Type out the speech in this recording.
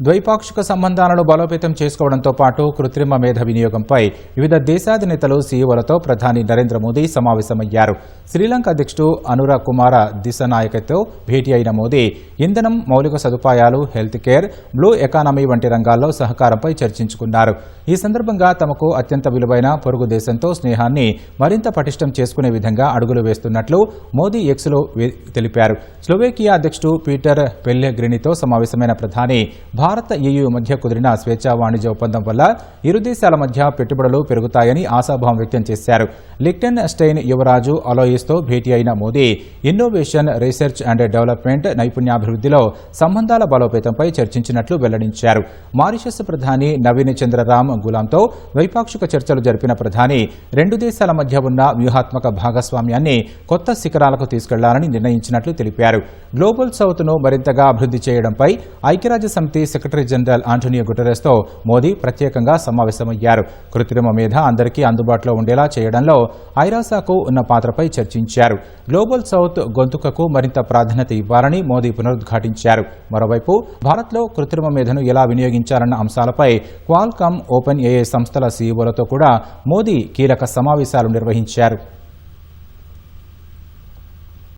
ద్వైపాక్షిక సంబంధాలను బలోపేతం చేసుకోవడంతో పాటు కృత్రిమ మేధ వినియోగంపై వివిధ దేశాధినేతలు సీఈఓలతో ప్రధాని నరేంద్ర మోదీ సమావేశమయ్యారు. శ్రీలంక అధ్యక్షుడు అనురా కుమార దిశనాయకతో భేటీ అయిన మోదీ ఇంధనం, మౌలిక సదుపాయాలు, హెల్త్ కేర్, బ్లూ ఎకానమీ వంటి రంగాల్లో సహకారంపై చర్చించుకున్నారు. ఈ సందర్భంగా తమకు అత్యంత విలువైన పొరుగు దేశంతో స్నేహాన్ని మరింత పటిష్టం చేసుకునే విధంగా అడుగులు వేస్తున్నట్లు మోదీ ఎక్స్లో తెలిపారు. స్లోవేకియా అధ్యక్షుడు పీటర్ పెల్లెగ్రినితో సమావేశమైన ప్రధాని భారత్, EU మధ్య కుదిరిన స్వేచ్ఛా వాణిజ్య ఒప్పందం వల్ల ఇరు దేశాల మధ్య పెట్టుబడులు పెరుగుతాయని ఆశాభావం వ్యక్తం చేశారు. లిక్టెన్ స్టెయిన్ యువరాజు అలోయిస్తో భేటీ అయిన Modi innovation, research and development, నైపుణ్యాభివృద్ధిలో సంబంధాల బలోపేతంపై చర్చించినట్లు వెల్లడించారు. మారిషస్ ప్రధాని నవీన్ చంద్రరామ్ గులాంతో ద్వైపాక్షిక చర్చలు జరిపిన ప్రధాని రెండు దేశాల మధ్య ఉన్న వ్యూహాత్మక భాగస్వామ్యాన్ని కొత్త శిఖరాలకు తీసుకెళ్లాలని నిర్ణయించినట్లు తెలిపారు. గ్లోబల్ సౌత్ను మరింతగా అభివృద్ధి చేయడంపై ఐక్యరాజ్య సమితి సెక్రటరీ జనరల్ ఆంటోనియో గుటెరెస్తో మోదీ ప్రత్యేకంగా సమావేశమయ్యారు. కృత్రిమ మేధ అందరికీ అందుబాటులో ఉండేలా చేయడంలో ఐరాసాకు ఉన్న పాత్రపై చర్చించారు. గ్లోబల్ సౌత్ గొంతుకకు మరింత ప్రాధాన్యత ఇవ్వాలని మోదీ పునరుద్ఘాటించారు. మరోవైపు భారత్లో కృత్రిమ మేధను ఎలా వినియోగించాలన్న అంశాలపై క్వాల్కామ్, ఓపెన్ ఏఐ సంస్థల సీఈఓలతో కూడా మోదీ కీలక సమావేశాలు నిర్వహించారు.